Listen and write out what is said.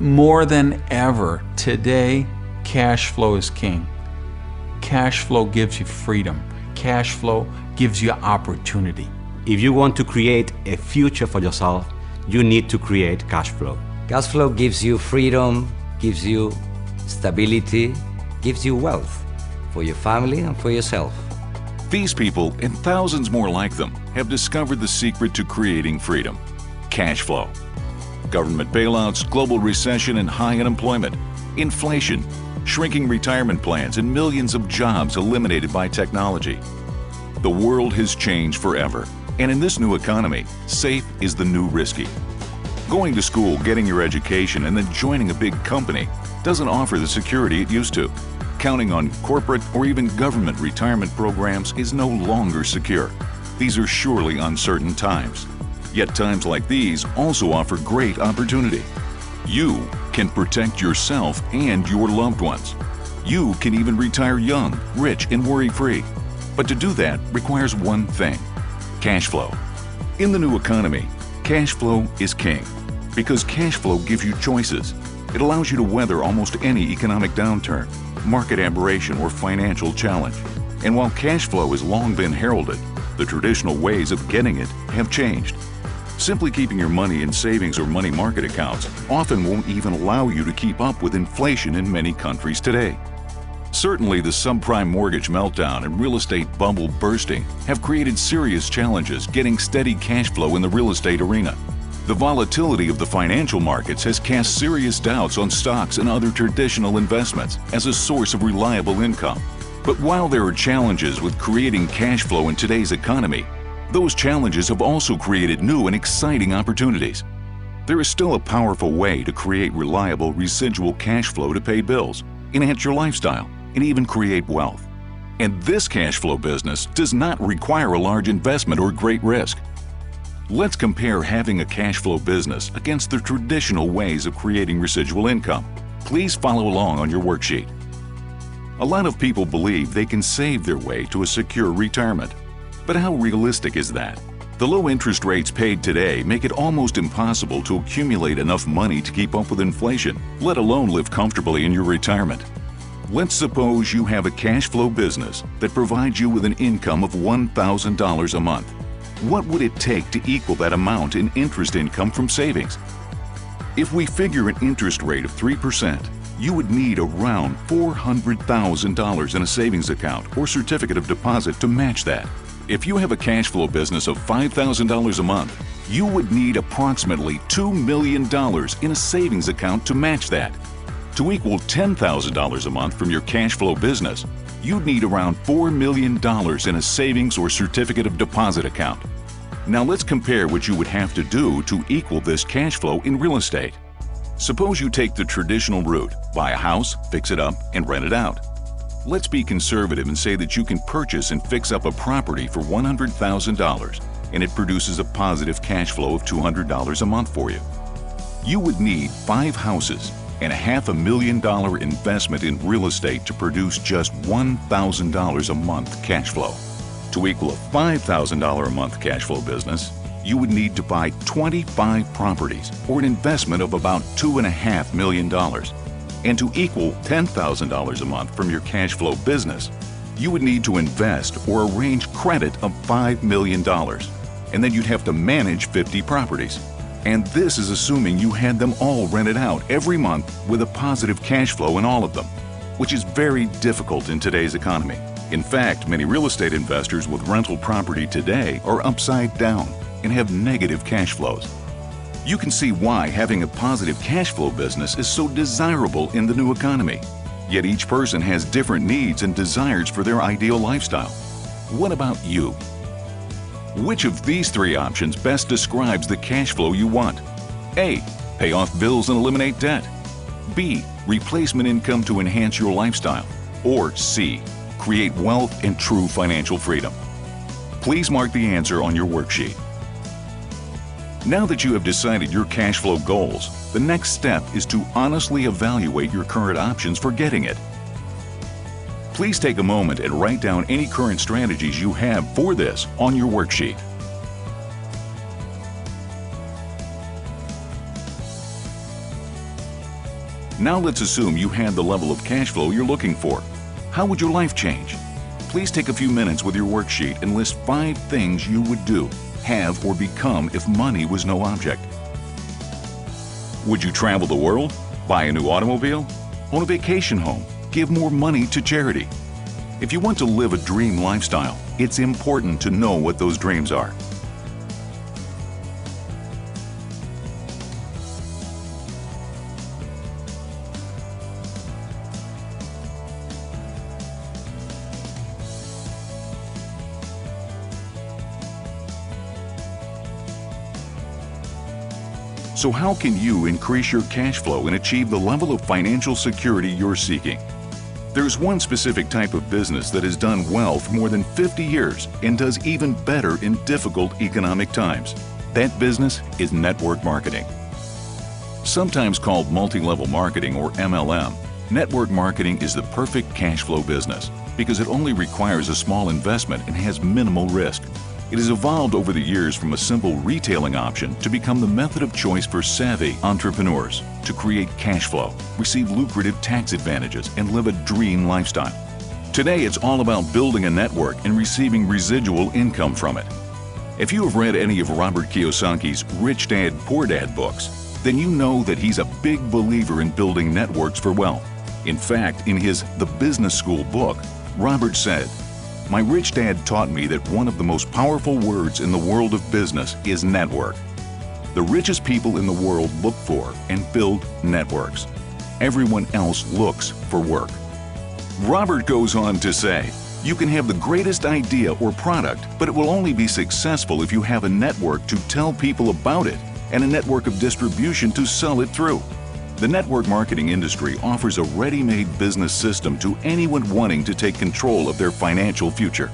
More than ever, today, cash flow is king. Cash flow gives you freedom. Cash flow gives you opportunity. If you want to create a future for yourself, you need to create cash flow. Cash flow gives you freedom, gives you stability, gives you wealth for your family and for yourself. These people, and thousands more like them, have discovered the secret to creating freedom: cash flow. Government bailouts, global recession and high unemployment, inflation, shrinking retirement plans, and millions of jobs eliminated by technology. The world has changed forever, and in this new economy, safe is the new risky. Going to school, getting your education, and then joining a big company doesn't offer the security it used to. Counting on corporate or even government retirement programs is no longer secure. These are surely uncertain times. Yet times like these also offer great opportunity. You can protect yourself and your loved ones. You can even retire young, rich, and worry-free. But to do that requires one thing: cash flow. In the new economy, cash flow is king, because cash flow gives you choices. It allows you to weather almost any economic downturn, market aberration, or financial challenge. And while cash flow has long been heralded, the traditional ways of getting it have changed. Simply keeping your money in savings or money market accounts often won't even allow you to keep up with inflation in many countries today. Certainly, the subprime mortgage meltdown and real estate bubble bursting have created serious challenges getting steady cash flow in the real estate arena. The volatility of the financial markets has cast serious doubts on stocks and other traditional investments as a source of reliable income. But while there are challenges with creating cash flow in today's economy, those challenges have also created new and exciting opportunities. There is still a powerful way to create reliable residual cash flow to pay bills, enhance your lifestyle, and even create wealth. And this cash flow business does not require a large investment or great risk. Let's compare having a cash flow business against the traditional ways of creating residual income. Please follow along on your worksheet. A lot of people believe they can save their way to a secure retirement. But how realistic is that? The low interest rates paid today make it almost impossible to accumulate enough money to keep up with inflation, let alone live comfortably in your retirement. Let's suppose you have a cash flow business that provides you with an income of $1,000 a month. What would it take to equal that amount in interest income from savings? If we figure an interest rate of 3%, you would need around $400,000 in a savings account or certificate of deposit to match that. If you have a cash flow business of $5,000 a month, you would need approximately $2 million in a savings account to match that. To equal $10,000 a month from your cash flow business, you'd need around $4 million in a savings or certificate of deposit account. Now let's compare what you would have to do to equal this cash flow in real estate. Suppose you take the traditional route, buy a house, fix it up, and rent it out. Let's be conservative and say that you can purchase and fix up a property for $100,000 and it produces a positive cash flow of $200 a month for you. You would need 5 houses and a $500,000 investment in real estate to produce just $1,000 a month cash flow. To equal a $5,000 a month cash flow business, you would need to buy 25 properties or an investment of about $2.5 million. And to equal $10,000 a month from your cash flow business, you would need to invest or arrange credit of $5 million. And then you'd have to manage 50 properties. And this is assuming you had them all rented out every month with a positive cash flow in all of them, which is very difficult in today's economy. In fact, many real estate investors with rental property today are upside down and have negative cash flows. You can see why having a positive cash flow business is so desirable in the new economy. Yet each person has different needs and desires for their ideal lifestyle. What about you? Which of these 3 options best describes the cash flow you want? A. Pay off bills and eliminate debt. B. Replacement income to enhance your lifestyle. Or C. Create wealth and true financial freedom. Please mark the answer on your worksheet. Now that you have decided your cash flow goals, the next step is to honestly evaluate your current options for getting it. Please take a moment and write down any current strategies you have for this on your worksheet. Now let's assume you had the level of cash flow you're looking for. How would your life change? Please take a few minutes with your worksheet and list 5 things you would do, have, or become if money was no object. Would you travel the world? Buy a new automobile? Own a vacation home? Give more money to charity? If you want to live a dream lifestyle, it's important to know what those dreams are. So how can you increase your cash flow and achieve the level of financial security you're seeking? There's one specific type of business that has done well for more than 50 years and does even better in difficult economic times. That business is network marketing. Sometimes called multi-level marketing or MLM, network marketing is the perfect cash flow business because it only requires a small investment and has minimal risk. It has evolved over the years from a simple retailing option to become the method of choice for savvy entrepreneurs to create cash flow, receive lucrative tax advantages, and live a dream lifestyle. Today, it's all about building a network and receiving residual income from it. If you have read any of Robert Kiyosaki's Rich Dad, Poor Dad books, then you know that he's a big believer in building networks for wealth. In fact, in his The Business School book, Robert said, "My rich dad taught me that one of the most powerful words in the world of business is network. The richest people in the world look for and build networks. Everyone else looks for work." Robert goes on to say, "You can have the greatest idea or product, but it will only be successful if you have a network to tell people about it and a network of distribution to sell it through." The network marketing industry offers a ready-made business system to anyone wanting to take control of their financial future.